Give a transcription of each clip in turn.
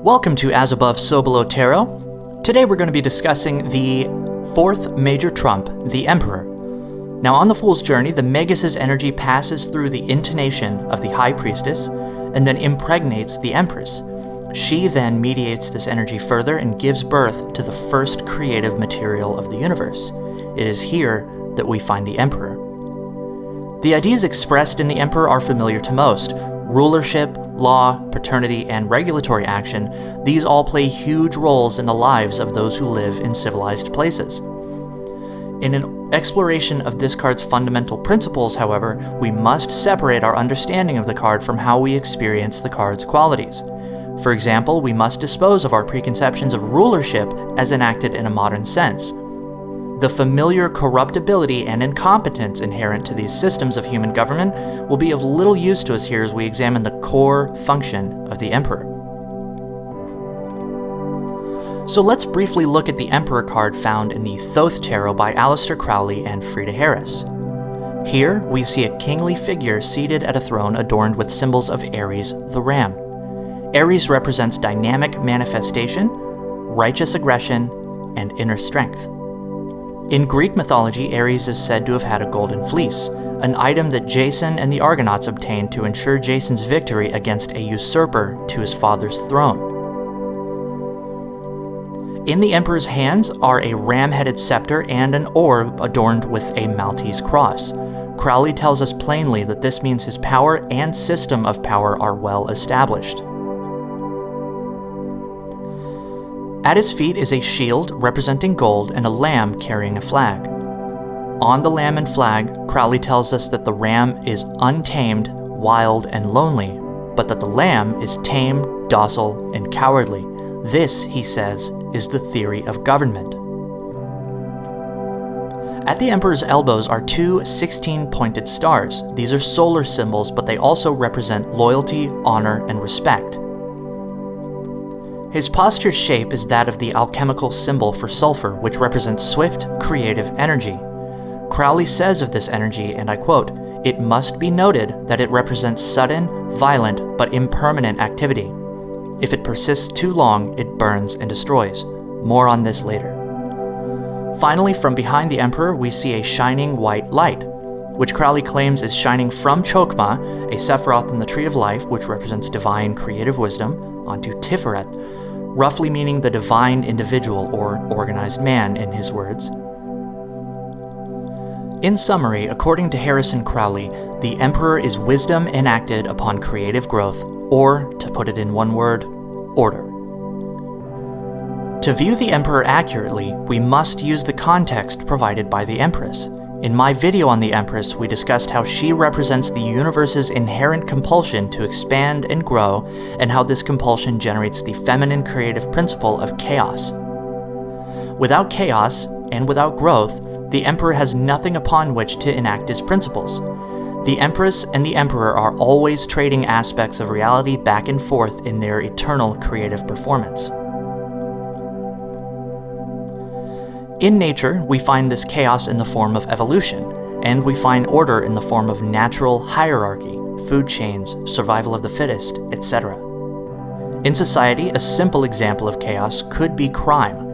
Welcome to As Above, So Below Tarot. Today we're going to be discussing the fourth major trump, the Emperor. Now on the Fool's Journey, the Magus' energy passes through the intonation of the High Priestess and then impregnates the Empress. She then mediates this energy further and gives birth to the first creative material of the universe. It is here that we find the Emperor. The ideas expressed in the Emperor are familiar to most. Rulership, law, paternity, and regulatory action, these all play huge roles in the lives of those who live in civilized places. In an exploration of this card's fundamental principles, however, we must separate our understanding of the card from how we experience the card's qualities. For example, we must dispose of our preconceptions of rulership as enacted in a modern sense. The familiar corruptibility and incompetence inherent to these systems of human government will be of little use to us here as we examine the core function of the Emperor. So let's briefly look at the Emperor card found in the Thoth Tarot by Aleister Crowley and Frieda Harris. Here, we see a kingly figure seated at a throne adorned with symbols of Aries, the ram. Aries represents dynamic manifestation, righteous aggression, and inner strength. In Greek mythology, Ares is said to have had a golden fleece, an item that Jason and the Argonauts obtained to ensure Jason's victory against a usurper to his father's throne. In the Emperor's hands are a ram-headed scepter and an orb adorned with a Maltese cross. Crowley tells us plainly that this means his power and system of power are well established. At his feet is a shield representing gold and a lamb carrying a flag. On the lamb and flag, Crowley tells us that the ram is untamed, wild, and lonely, but that the lamb is tame, docile, and cowardly. This, he says, is the theory of government. At the Emperor's elbows are two 16-pointed stars. These are solar symbols, but they also represent loyalty, honor, and respect. His posture shape is that of the alchemical symbol for sulfur, which represents swift, creative energy. Crowley says of this energy, and I quote, "It must be noted that it represents sudden, violent, but impermanent activity. If it persists too long, it burns and destroys. More on this later." Finally, from behind the Emperor, we see a shining white light, which Crowley claims is shining from Chokmah, a Sephiroth in the Tree of Life, which represents divine creative wisdom, onto Tiferet, roughly meaning the divine individual or organized man in his words. In summary, according to Harris and Crowley, the Emperor is wisdom enacted upon creative growth, or, to put it in one word, order. To view the Emperor accurately, we must use the context provided by the Empress. In my video on the Empress, we discussed how she represents the universe's inherent compulsion to expand and grow, and how this compulsion generates the feminine creative principle of chaos. Without chaos, and without growth, the Emperor has nothing upon which to enact his principles. The Empress and the Emperor are always trading aspects of reality back and forth in their eternal creative performance. In nature, we find this chaos in the form of evolution, and we find order in the form of natural hierarchy, food chains, survival of the fittest, etc. In society, a simple example of chaos could be crime.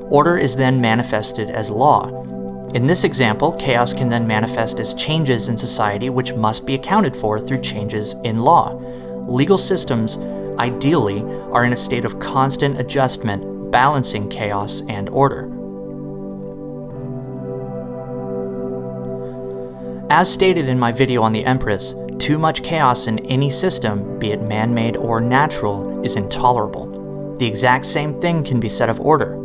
Order is then manifested as law. In this example, chaos can then manifest as changes in society which must be accounted for through changes in law. Legal systems, ideally, are in a state of constant adjustment, balancing chaos and order. As stated in my video on the Empress, too much chaos in any system, be it man-made or natural, is intolerable. The exact same thing can be said of order.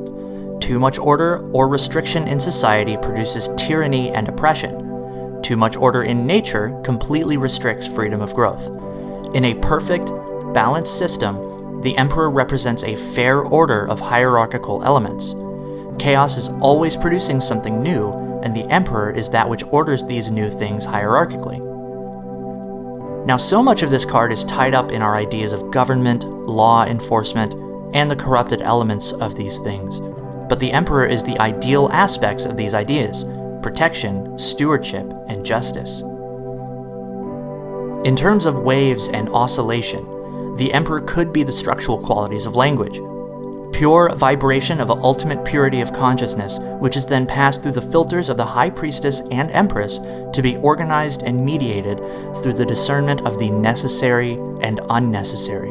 Too much order or restriction in society produces tyranny and oppression. Too much order in nature completely restricts freedom of growth. In a perfect, balanced system, the Emperor represents a fair order of hierarchical elements. Chaos is always producing something new, and the Emperor is that which orders these new things hierarchically. Now, so much of this card is tied up in our ideas of government, law enforcement, and the corrupted elements of these things. But the Emperor is the ideal aspects of these ideas: protection, stewardship, and justice. In terms of waves and oscillation, the Emperor could be the structural qualities of language. Pure vibration of ultimate purity of consciousness, which is then passed through the filters of the High Priestess and Empress to be organized and mediated through the discernment of the necessary and unnecessary.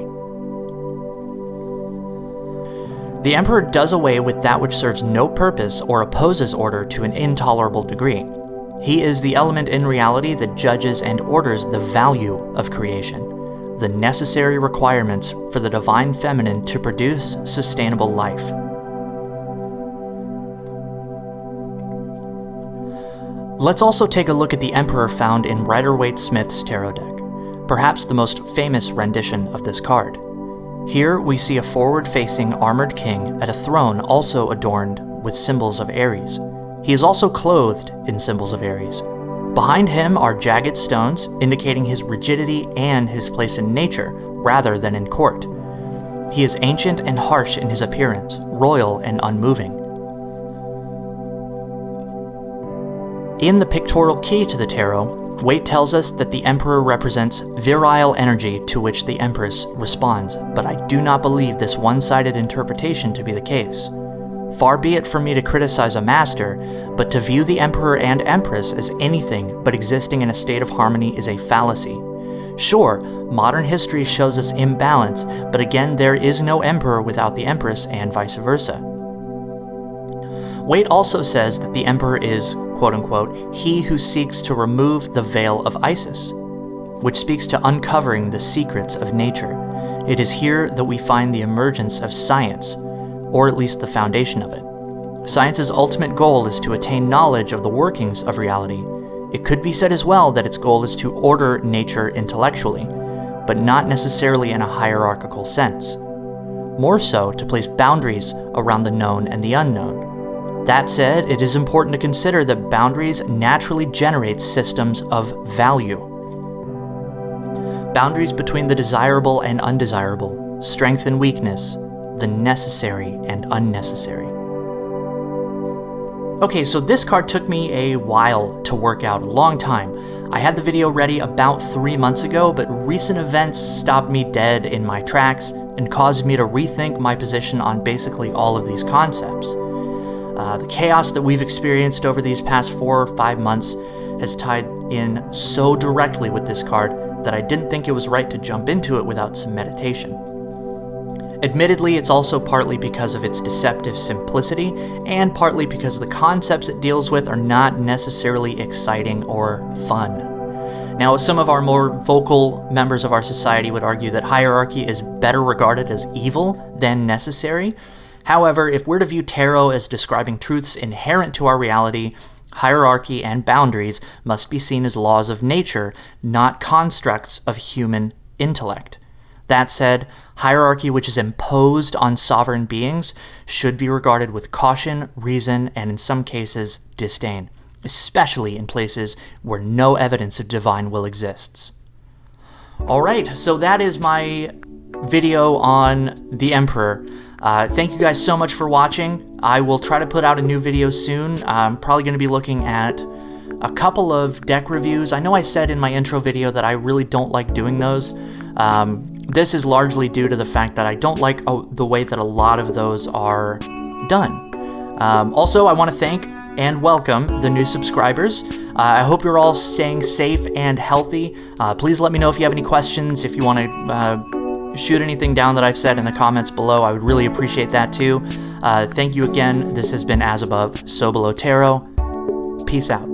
The Emperor does away with that which serves no purpose or opposes order to an intolerable degree. He is the element in reality that judges and orders the value of creation, the necessary requirements for the divine feminine to produce sustainable life. Let's also take a look at the Emperor found in Rider-Waite-Smith's tarot deck, perhaps the most famous rendition of this card. Here we see a forward-facing armored king at a throne also adorned with symbols of Aries. He is also clothed in symbols of Aries. Behind him are jagged stones, indicating his rigidity and his place in nature, rather than in court. He is ancient and harsh in his appearance, royal and unmoving. In the pictorial key to the tarot, Waite tells us that the Emperor represents virile energy to which the Empress responds, but I do not believe this one-sided interpretation to be the case. Far be it from me to criticize a master, but to view the Emperor and Empress as anything but existing in a state of harmony is a fallacy. Sure, modern history shows us imbalance, but again, there is no Emperor without the Empress and vice versa. Waite also says that the Emperor is, quote-unquote, he who seeks to remove the veil of Isis, which speaks to uncovering the secrets of nature. It is here that we find the emergence of science, or at least the foundation of it. Science's ultimate goal is to attain knowledge of the workings of reality. It could be said as well that its goal is to order nature intellectually, but not necessarily in a hierarchical sense. More so, to place boundaries around the known and the unknown. That said, it is important to consider that boundaries naturally generate systems of value. Boundaries between the desirable and undesirable, strength and weakness, the necessary and unnecessary. Okay, so this card took me a while to work out, a long time. I had the video ready about 3 months ago, but recent events stopped me dead in my tracks and caused me to rethink my position on basically all of these concepts. The chaos that we've experienced over these past 4 or 5 months has tied in so directly with this card that I didn't think it was right to jump into it without some meditation. Admittedly, it's also partly because of its deceptive simplicity, and partly because the concepts it deals with are not necessarily exciting or fun. Now, some of our more vocal members of our society would argue that hierarchy is better regarded as evil than necessary. However, if we're to view tarot as describing truths inherent to our reality, hierarchy and boundaries must be seen as laws of nature, not constructs of human intellect. That said, hierarchy which is imposed on sovereign beings should be regarded with caution, reason, and in some cases, disdain, especially in places where no evidence of divine will exists. Alright, so that is my video on the Emperor. Thank you guys so much for watching. I will try to put out a new video soon. I'm probably going to be looking at a couple of deck reviews. I know I said in my intro video that I really don't like doing those. This is largely due to the fact that I don't like the way that a lot of those are done. Also, I want to thank and welcome the new subscribers. I hope you're all staying safe and healthy. Please let me know if you have any questions, if you want to shoot anything down that I've said in the comments below. I would really appreciate that too. Thank you again. This has been As Above, So Below Tarot. Peace out.